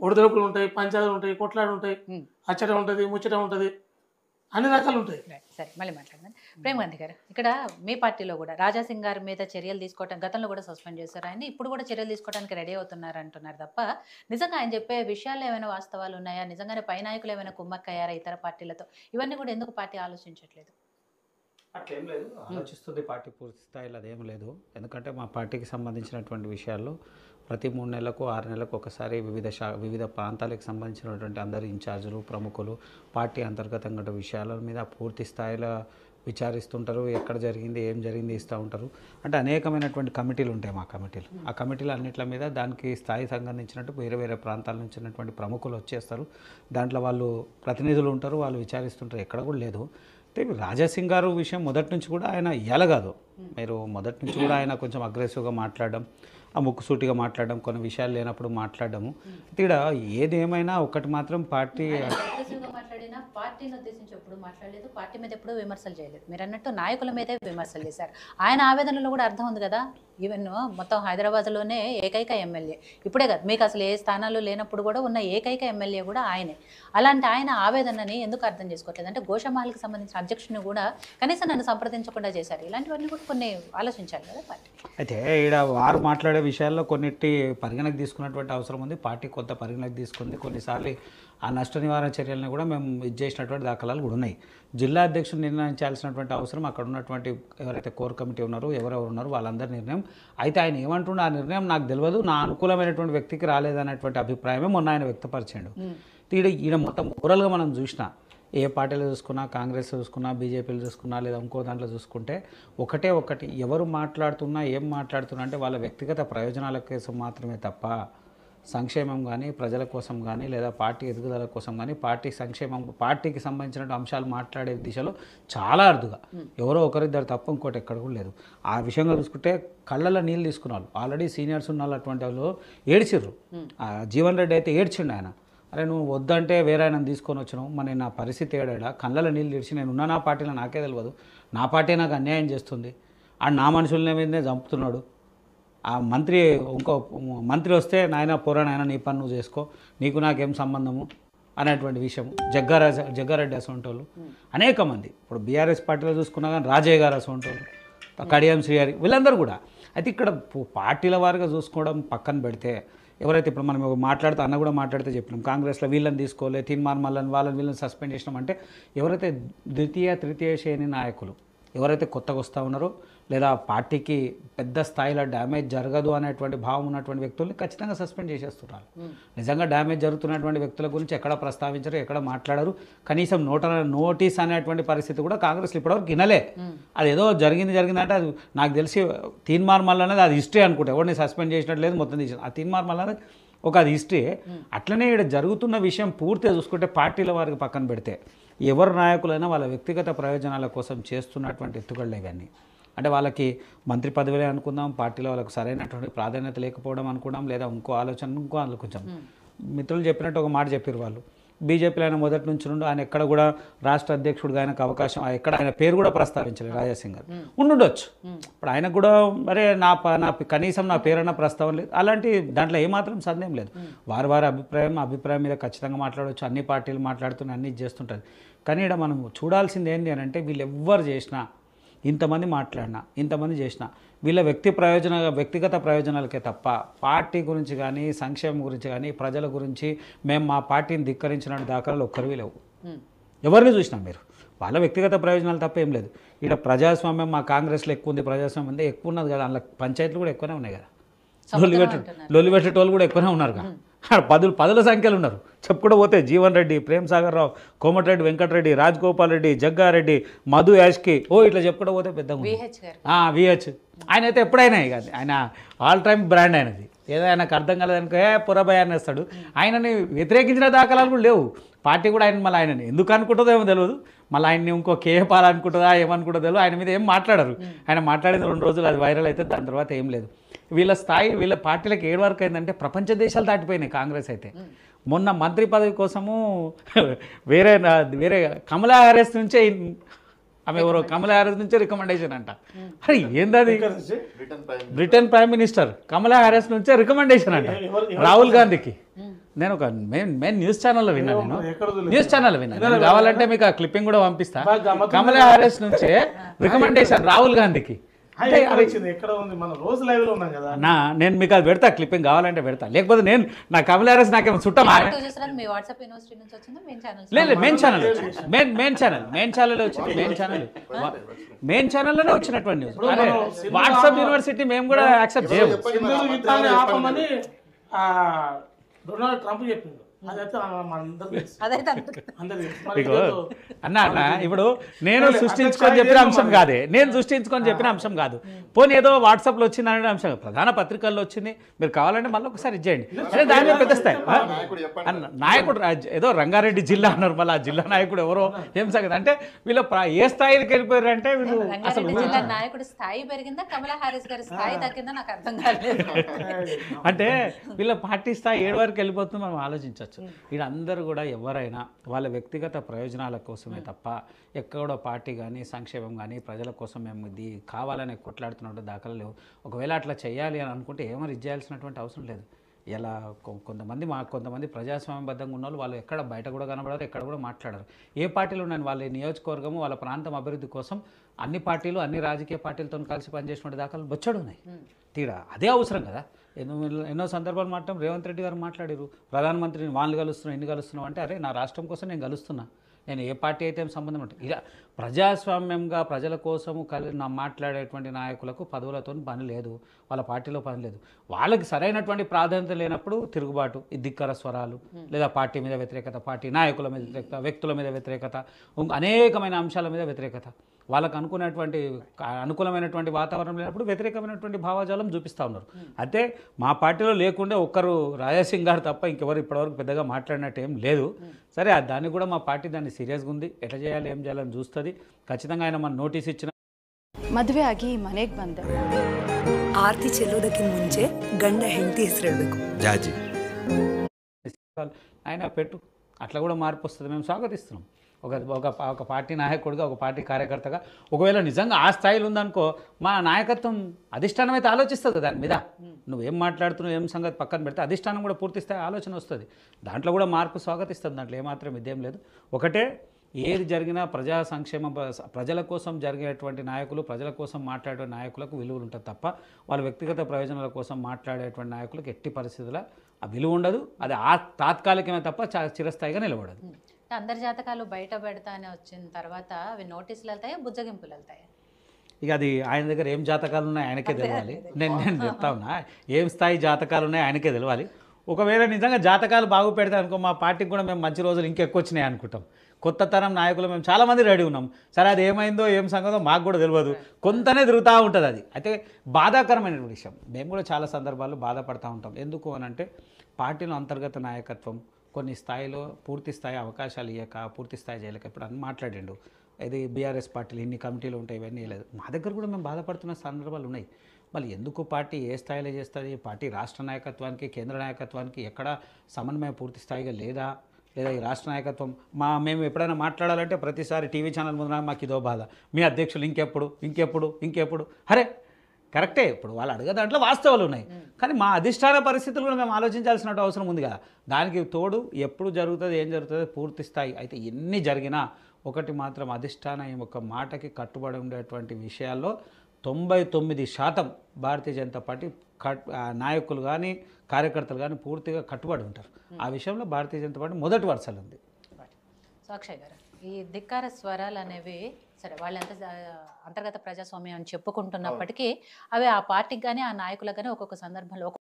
ఒడిదొడుకులు ఉంటాయి, పంచాయతీలు ఉంటాయి, కొట్లాడు ఉంటాయి, అచ్చట ఉంటుంది, ముచ్చట ఉంటుంది, అన్ని రకాలు ఉంటాయి. సరే మళ్ళీ మాట్లాడదాం. ప్రేమ్ గాంధీ గారు, ఇక్కడ మీ పార్టీలో కూడా రాజాసింగ్ గారి మీద చర్యలు తీసుకోవటం, గతంలో కూడా సస్పెండ్ చేశారు ఆయన, ఇప్పుడు కూడా చర్యలు తీసుకోవడానికి రెడీ అవుతున్నారు అంటున్నారు తప్ప నిజంగా ఆయన చెప్పే విషయాల్లో ఏమైనా వాస్తవాలు ఉన్నాయా? నిజంగానే పై నాయకులు ఏమైనా కుమ్మక్కయ్యారా ఇతర పార్టీలతో? ఇవన్నీ కూడా ఎందుకు పార్టీ ఆలోచించట్లేదు? అట్లేం లేదు, ఆలోచిస్తుంది పార్టీ పూర్తి స్థాయిలో, అదేం లేదు. ఎందుకంటే మా పార్టీకి సంబంధించినటువంటి విషయాల్లో ప్రతి 3 నెలలకు 6 నెలలకు ఒకసారి వివిధ ప్రాంతాలకు సంబంధించినటువంటి అందరు ఇన్ఛార్జీలు, ప్రముఖులు పార్టీ అంతర్గతంగా విషయాల మీద పూర్తి స్థాయిలో విచారిస్తుంటారు. ఎక్కడ జరిగింది, ఏం జరిగింది ఇస్తూ ఉంటారు. అంటే అనేకమైనటువంటి కమిటీలు ఉంటాయి మా కమిటీలు. ఆ కమిటీలు అన్నింటి మీద దానికి స్థాయి సంబంధించినట్టు వేరే వేరే ప్రాంతాల నుంచి ఉన్నటువంటి ప్రముఖులు వచ్చేస్తారు. దాంట్లో వాళ్ళు ప్రతినిధులు ఉంటారు, వాళ్ళు విచారిస్తుంటారు. ఎక్కడ కూడా లేదు. రాజాసింగ్ గారు విషయం మొదటి నుంచి కూడా ఆయన ఇయ్యాల కాదు, మీరు మొదటి నుంచి కూడా ఆయన కొంచెం అగ్రెసివ్గా మాట్లాడడం, ఆ ముక్కుసూటిగా మాట్లాడడం, కొన్ని విషయాలు లేనప్పుడు మాట్లాడము. ఇక్కడ ఏదేమైనా ఒకటి మాత్రం పార్టీ మాట్లాడినా పార్టీని ఉద్దేశించి ఎప్పుడు మాట్లాడలేదు, పార్టీ మీద ఎప్పుడు విమర్శలు చేయలేదు. మీరు అన్నట్టు నాయకుల మీదే విమర్శలు చేశారు. ఆయన ఆవేదనలో కూడా అర్థం ఉంది కదా. ఈవెన్ మొత్తం హైదరాబాద్లోనే ఏకైక ఎమ్మెల్యే, ఇప్పుడే కదా మీకు అసలు ఏ స్థానాలు లేనప్పుడు కూడా ఉన్న ఏకైక ఎమ్మెల్యే కూడా ఆయనే. అలాంటి ఆయన ఆవేదనని ఎందుకు అర్థం చేసుకోవట్లేదు? అంటే గోషమాలకు సంబంధించిన అధ్యక్షుని కూడా కనీసం నన్ను సంప్రదించకుండా చేశారు. ఇలాంటివన్నీ కూడా కొన్ని ఆలోచించాలి కదా పార్టీ. అయితే ఇక్కడ వారు మాట్లాడే విషయాల్లో కొన్నిటి పరిగణకు తీసుకున్నటువంటి అవసరం ఉంది. పార్టీ కొంత పరిగణకు తీసుకుంది. కొన్నిసార్లు ఆ నష్ట నివారణ చర్యలను కూడా మేము చేసినటువంటి దాఖలాలు కూడా ఉన్నాయి. జిల్లా అధ్యక్షుడు నిర్ణయించాల్సినటువంటి అవసరం అక్కడ ఉన్నటువంటి ఎవరైతే కోర్ కమిటీ ఉన్నారో, ఎవరెవరు ఉన్నారో వాళ్ళందరి నిర్ణయం. అయితే ఆయన ఏమంటుండే, ఆ నిర్ణయం నాకు తెలియదు, నా అనుకూలమైనటువంటి వ్యక్తికి రాలేదనేటువంటి అభిప్రాయమే మొన్న ఆయన వ్యక్తపరిచాడు. ఈయన మొత్తం ఓవరాల్గా మనం చూసినా, ఏ పార్టీలు చూసుకున్నా, కాంగ్రెస్ చూసుకున్నా, బీజేపీలు చూసుకున్నా, లేదా ఇంకో దాంట్లో చూసుకుంటే ఒకటి ఎవరు మాట్లాడుతున్నా, ఏం మాట్లాడుతున్నా అంటే వాళ్ళ వ్యక్తిగత ప్రయోజనాల కోసం మాత్రమే తప్ప సంక్షేమం కానీ, ప్రజల కోసం కానీ, లేదా పార్టీ ఎదుగుదల కోసం కానీ, పార్టీ సంక్షేమం, పార్టీకి సంబంధించిన అంశాలు మాట్లాడే దిశలో చాలా అరుదుగా ఎవరో ఒకరిద్దరు తప్ప ఇంకోటి ఎక్కడ కూడా లేదు. ఆ విషయంగా చూసుకుంటే కళ్ళల్లో నీళ్ళు తీసుకున్నారు. ఆల్రెడీ సీనియర్స్ ఉన్న అటువంటి వాళ్ళు ఏడ్చిర్రు. జీవన్ రెడ్డి అయితే ఏడ్చిండు. ఆయన, అరే నువ్వు వద్దంటే వేరే ఆయన తీసుకొని వచ్చినావు, మరి నా పరిస్థితి ఏడా, కళ్ళలో నీళ్ళు తెరిచి నేను ఉన్న నా పార్టీలో నాకే తెలియదు, నా పార్టీ నాకు అన్యాయం చేస్తుంది, ఆ నా మనుషుల మీదనే చంపుతున్నాడు, ఆ ఇంకో మంత్రి వస్తే నాయన పోరానైనా నీ పని నువ్వు చేసుకో, నీకు నాకేం సంబంధము అనేటువంటి విషయం. జగ్గారెడ్డి అసొంటి వాళ్ళు అనేక మంది, ఇప్పుడు బీఆర్ఎస్ పార్టీలో చూసుకున్నా కానీ రాజయ్య గారు అసొంటి వాళ్ళు, కడియం శ్రీహరి, వీళ్ళందరూ కూడా. అయితే ఇక్కడ పార్టీల వారిగా చూసుకోవడం పక్కన పెడితే, ఎవరైతే ఇప్పుడు మనం మాట్లాడుతూ అన్న కూడా మాట్లాడితే చెప్పినాం, కాంగ్రెస్లో వీళ్ళని తీసుకోలే, తీర్మాన్ మళ్ళని వీళ్ళని సస్పెండ్ చేసినామంటే ఎవరైతే ద్వితీయ తృతీయ శ్రేణి నాయకులు ఎవరైతే కొత్తగా వస్తూ ఉన్నారో, లేదా పార్టీకి పెద్ద స్థాయిలో డ్యామేజ్ జరగదు అనేటువంటి భావం ఉన్నటువంటి వ్యక్తుల్ని ఖచ్చితంగా సస్పెండ్ చేసేస్తున్నారు. నిజంగా డ్యామేజ్ జరుగుతున్నటువంటి వ్యక్తుల గురించి ఎక్కడ ప్రస్తావించరు, ఎక్కడ మాట్లాడరు. కనీసం నోటీస్ అనేటువంటి పరిస్థితి కూడా కాంగ్రెస్ ఇప్పటివరకు వినలే. అది ఏదో జరిగిందంటే అది నాకు తెలిసి తీన్మార్ మల్ల అనేది అది హిస్టరీ అనుకుంటా, ఎవరిని సస్పెండ్ చేసినట్టు లేదు, మొత్తం తీసి ఆ తీన్మార్ మల్ల అనేది అది హిస్టరీ. అట్లనే ఇక్కడ జరుగుతున్న విషయం పూర్తిగా చూసుకుంటే పార్టీల వారికి పక్కన పెడితే ఎవరు నాయకులైనా వాళ్ళ వ్యక్తిగత ప్రయోజనాల కోసం చేస్తున్నటువంటి ఎత్తుగడలు ఇవన్నీ. అంటే వాళ్ళకి మంత్రి పదవిలే అనుకుందాం, పార్టీలో వాళ్ళకు సరైనటువంటి ప్రాధాన్యత లేకపోవడం అనుకుందాం, లేదా ఇంకో ఆలోచించాం. మిత్రులు చెప్పినట్టు ఒక మాట చెప్పారు వాళ్ళు, బీజేపీలో ఆయన మొదటి నుంచి నుండి ఆయన ఎక్కడ కూడా రాష్ట్ర అధ్యక్షుడిగా ఆయనకు అవకాశం, ఎక్కడ ఆయన పేరు కూడా ప్రస్తావించలేదు రాజాసింగ్ గారు. ఉండుండొచ్చు, ఇప్పుడు ఆయనకు కూడా మరే కనీసం నా పేరన్నా ప్రస్తావన లేదు. అలాంటి దాంట్లో ఏమాత్రం సందేహం లేదు. వారి అభిప్రాయం మీద ఖచ్చితంగా మాట్లాడవచ్చు. అన్ని పార్టీలు మాట్లాడుతున్నా, అన్ని చేస్తుంటుంది. కానీ ఇక్కడ మనం చూడాల్సింది ఏంటి అని అంటే, వీళ్ళు ఎవ్వరు చేసినా, ఇంతమంది మాట్లాడినా, ఇంతమంది చేసినా వీళ్ళ వ్యక్తిగత ప్రయోజనాలకే తప్ప పార్టీ గురించి కానీ, సంక్షేమం గురించి కానీ, ప్రజల గురించి మేము మా పార్టీని ధిక్కరించిన దాఖలాలు ఒక్కరివి లేవు. ఎవరిని చూసినా మీరు వాళ్ళ వ్యక్తిగత ప్రయోజనాలు తప్ప ఏం లేదు. ఇక్కడ ప్రజాస్వామ్యం మా కాంగ్రెస్లో ఎక్కువ ఉంది, ప్రజాస్వామ్యం అంటే ఎక్కువ ఉన్నది కదా, అందులో పంచాయతీలు కూడా ఎక్కువనే ఉన్నాయి కదా, లొల్లి పెట్టేటోళ్ళు కూడా ఎక్కువనే ఉన్నారు కదా, పదుల సంఖ్యలు ఉన్నారు. చెప్పుకుంటూ పోతే జీవన్ రెడ్డి, ప్రేమ్ సాగర్ రావు, కోమటిరెడ్డి వెంకటరెడ్డి, రాజగోపాల్ రెడ్డి, జగ్గారెడ్డి, మధు యాష్కి, ఇట్లా చెప్పుకుంటూ పోతే పెద్ద విహెచ్. ఆయన అయితే ఎప్పుడైనా ఇక ఆయన ఆల్ టైమ్ బ్రాండ్ ఆయనది. ఏదో ఆయనకు అర్థం కాలేదనుకో పొరబాయ్ అనేస్తాడు. ఆయనని వ్యతిరేకించిన దాఖలాలు కూడా లేవు. పార్టీ కూడా ఆయనని ఎందుకు అనుకుంటుందో ఏమో తెలియదు, మళ్ళీ ఆయన్ని ఇంకో కేపాలనుకుంటుందా ఏమనుకుంటుందో తెలియదు. ఆయన మీద ఏం మాట్లాడరు. ఆయన మాట్లాడిన 2 రోజులు అది వైరల్ అయితే దాని తర్వాత ఏం లేదు. వీళ్ళ పార్టీలకు ఏడు వరకు అయిందంటే ప్రపంచ దేశాలు దాటిపోయినాయి. కాంగ్రెస్ అయితే మొన్న మంత్రి పదవి కోసము వేరే కమలా హ్యారిస్ నుంచే, ఆమె ఎవరో కమలా హ్యారిస్ నుంచే రికమెండేషన్ అంట. అరే ఏందది, బ్రిటన్ ప్రైమ్ మినిస్టర్ కమలా హ్యారిస్ నుంచే రికమెండేషన్ అంట రాహుల్ గాంధీకి. నేను ఒక మెయిన్ న్యూస్ ఛానల్లో విన్నా, నేను ఎక్కడ చూడలేదు. న్యూస్ ఛానల్ విన్నా. నేను కావాలంటే మీకు ఆ క్లిప్పింగ్ కూడా పంపిస్తా. బాగా గమ్మత్తు కమలా హారిస్ నుంచే రికమెండేషన్ రాహుల్ గాంధీకి. ఎక్కడ ఉంది, మనం రోజు లైవ్ లో ఉన్నాం కదా. నేను మీకు అది పెడతా, క్లిప్పింగ్ కావాలంటే పెడతా. లేకపోతే నేను నా కమలా హారిస్ నాకేమో చుట్టమా? మీ వాట్సాప్ యూనివర్సిటీ నుంచి వచ్చిందా మెయిన్ ఛానల్? లేదు, మెయిన్ ఛానల్ మెయిన్ ఛానల్ వచ్చింది. మెయిన్ ఛానల్లోనే వచ్చినటువంటి న్యూస్. వాట్సాప్ యూనివర్సిటీ మేము కూడా యాక్సెప్ట్ చేయము. సింధు యుద్ధాన్ని ఆపమని డొనాల్డ్ ట్రంప్ చెప్పిండు. అదైతే అదైతే అన్న ఇప్పుడు నేను సృష్టించుకొని చెప్పిన అంశం కాదే, నేను సృష్టించుకొని చెప్పిన అంశం కాదు. పోనీ ఏదో వాట్సాప్లో వచ్చింది అనే అంశం ప్రధాన పత్రికల్లో వచ్చింది. మీరు కావాలంటే మళ్ళీ ఒకసారి ఇచ్చేయండి. అదే దాని మీద పెద్ద స్థాయి నాయకుడు ఏదో రంగారెడ్డి జిల్లా అన్నారు, మళ్ళీ ఆ జిల్లా నాయకుడు ఎవరో ఏం సంగతి అంటే వీళ్ళు ఏ స్థాయికి వెళ్ళిపోయారు అంటే వీళ్ళు అసలు నాయకుడు స్థాయి పెరిగిందా కమలా హారిస్ గారి స్థాయి తగ్గిందా నాకు అర్థం కాలేదు. అంటే వీళ్ళ పార్టీ స్థాయి 7 వరకు వెళ్ళిపోతుంది మనం ఆలోచించవచ్చు. వీళ్ళందరూ కూడా ఎవరైనా వాళ్ళ వ్యక్తిగత ప్రయోజనాల కోసమే తప్ప ఎక్కడో పార్టీ కానీ సంక్షేమం కానీ ప్రజల కోసం మేము ఇది కావాలని కొట్లాడుతున్నట్టు దాఖలు లేవు. ఒకవేళ అట్లా చేయాలి అని అనుకుంటే ఏమని చేయాల్సినటువంటి అవసరం లేదు. ఇలా కొంతమంది ప్రజాస్వామ్యబద్ధంగా ఉన్న వాళ్ళు ఎక్కడ బయట కూడా కనబడరు, ఎక్కడ కూడా మాట్లాడరు. ఏ పార్టీలు ఉన్నాయి వాళ్ళ నియోజకవర్గము వాళ్ళ ప్రాంతం అభివృద్ధి కోసం అన్ని పార్టీలు అన్ని రాజకీయ పార్టీలతో కలిసి పనిచేసినటువంటి దాఖలు బొచ్చడు ఉన్నాయి. తీరా అదే అవసరం కదా. ఎన్నో సందర్భాలు మాట్లాడడం రేవంత్ రెడ్డి గారు మాట్లాడారు. ప్రధానమంత్రిని వాళ్ళు కలుస్తున్నాం ఎన్ని కలుస్తున్నాం అంటే అరే నా రాష్ట్రం కోసం నేను కలుస్తున్నా, నేను ఏ పార్టీ అయితే ఏం సంబంధం ఉంటుంది. ఇలా ప్రజాస్వామ్యంగా ప్రజల కోసము మాట్లాడేటువంటి నాయకులకు పదవులతో పని లేదు, వాళ్ళ పార్టీలో పని లేదు. వాళ్ళకి సరైనటువంటి ప్రాధాన్యత లేనప్పుడు తిరుగుబాటు, ఈ ధిక్కర స్వరాలు, లేదా పార్టీ మీద వ్యతిరేకత, పార్టీ నాయకుల మీద వ్యతిరేకత, వ్యక్తుల మీద వ్యతిరేకత, అనేకమైన అంశాల మీద వ్యతిరేకత, వాళ్ళకు అనుకూలమైనటువంటి వాతావరణం లేనప్పుడు వ్యతిరేకమైనటువంటి భావజాలం చూపిస్తూ ఉన్నారు. అయితే మా పార్టీలో లేకుండే ఒక్కరు రాజాసింగ్ గారు తప్ప ఇంకెవరు ఇప్పటివరకు పెద్దగా మాట్లాడినట్టు ఏం లేదు. సరే దాన్ని కూడా మా పార్టీ దాన్ని సీరియస్గా ఉంది, ఎట్లా చేయాలి ఏం చేయాలని చూస్తుంది. ಖಚಿతంగా ఆయన మన ನೋಟಿಸ್ ಇಚ್ಚಿನ ಮದುವೆ ಆಗಿ ಮನೆಗೆ ಬಂದೆ. ಆರತಿ ಚೆಲ್ಲೋದಕ್ಕಿಂತ ಮುಂಚೆ ಗಂಡ ಹೆಂಡತಿ ಹೆಸರು ಹೇಳಬೇಕು. ಜಾಜಿ ఆయన పెట్టు, అట్లా కూడా మార్పు వస్తుంది. మేము స్వాగతిస్తున్నాం. ఒక పార్టీ నాయకుడిగా, ఒక పార్టీ కార్యకర్తగా ఒకవేళ నిజంగా ఆ స్థాయిలో ఉందనుకో, మా నాయకత్వం అధిష్టానం అయితే ఆలోచిస్తుంది దాని మీద. నువ్వేం మాట్లాడుతున్నావు ఏం సంగతి పక్కన పెడితే అధిష్టానం కూడా పూర్తి స్థాయి ఆలోచన వస్తుంది. దాంట్లో కూడా మార్పు స్వాగతిస్తుంది. దాంట్లో ఏమాత్రం ఇదేం లేదు. ఒకటే, ఏది జరిగినా ప్రజా సంక్షేమ ప్రజల కోసం జరిగేటువంటి నాయకులు, ప్రజల కోసం మాట్లాడే నాయకులకు విలువలు ఉంటుంది తప్ప వాళ్ళ వ్యక్తిగత ప్రయోజనాల కోసం మాట్లాడేటువంటి నాయకులకు ఎట్టి పరిస్థితుల్లో ఆ విలువ ఉండదు. అది తాత్కాలికమే తప్ప చిరస్థాయిగా నిలబడదు. అందరి జాతకాలు బయట పెడతా అని వచ్చిన తర్వాత అవి నోటీసులు వెళ్తాయా, బుజ్జగింపులు వెళ్తాయా? ఇక అది ఆయన దగ్గర ఏం జాతకాలు ఉన్నాయి ఆయనకే తెలియాలి. నేను చెప్తా ఉన్నా, ఏం స్థాయి జాతకాలు ఉన్నాయి ఆయనకే తెలియాలి. ఒకవేళ నిజంగా జాతకాలు బాగు పెడితే అనుకో, మా పార్టీకి కూడా మేము మంచి రోజులు ఇంకెక్కువ వచ్చినాయి అనుకుంటాం. కొత్త తరం నాయకులు మేము చాలామంది రెడీ ఉన్నాం. సరే అది ఏమైందో ఏం సంగతో మాకు కూడా తెలియదు, కొంతనే తిరుగుతూ ఉంటుంది. అది అయితే బాధాకరమైన విషయం. మేము కూడా చాలా సందర్భాల్లో బాధపడుతూ ఉంటాం. ఎందుకు అని అంటే పార్టీలో అంతర్గత నాయకత్వం కొన్ని స్థాయిలో పూర్తి స్థాయి అవకాశాలు ఇవ్వక, పూర్తి స్థాయి చేయలేక ఇప్పుడు అని మాట్లాడిండు. ఇది బీఆర్ఎస్ పార్టీలు ఇన్ని కమిటీలు ఉంటాయి, ఇవన్నీ లేదు. మా దగ్గర కూడా మేము బాధపడుతున్న సందర్భాలు ఉన్నాయి. మళ్ళీ ఎందుకు పార్టీ ఏ స్థాయిలో చేస్తుంది, పార్టీ రాష్ట్ర నాయకత్వానికి కేంద్ర నాయకత్వానికి ఎక్కడ సమన్వయం పూర్తి స్థాయిగా లేదా ఈ రాష్ట్ర నాయకత్వం మేము ఎప్పుడైనా మాట్లాడాలంటే ప్రతిసారి టీవీ ఛానల్ ముందు మాకు ఇదో బాధ, మీ అధ్యక్షులు ఇంకెప్పుడు అరే కరెక్టే, ఇప్పుడు వాళ్ళు అడిగే దాంట్లో వాస్తవాలు ఉన్నాయి. కానీ మా అధిష్టాన పరిస్థితులు కూడా మేము ఆలోచించాల్సిన అవసరం ఉంది కదా. దానికి తోడు ఎప్పుడు జరుగుతుంది ఏం జరుగుతుంది పూర్తి స్థాయి అయితే ఎన్ని జరిగినా ఒకటి మాత్రం అధిష్టానం యొక్క మాటకి కట్టుబడి ఉండేటువంటి విషయాల్లో 99% భారతీయ జనతా పార్టీ నాయకులు కానీ కార్యకర్తలు కానీ పూర్తిగా కట్టుబడి ఉంటారు. ఆ విషయంలో భారతీయ జనతా పార్టీ మొదటి వరుసలో ఉంది. సో అక్షయ్ గారు, ఈ ధిక్కార స్వరాలు అనేవి సరే వాళ్ళంతా అంతర్గత ప్రజాస్వామ్యం అని చెప్పుకుంటున్నప్పటికీ అవి ఆ పార్టీకి కానీ ఆ నాయకులకు కానీ ఒక్కొక్క సందర్భంలో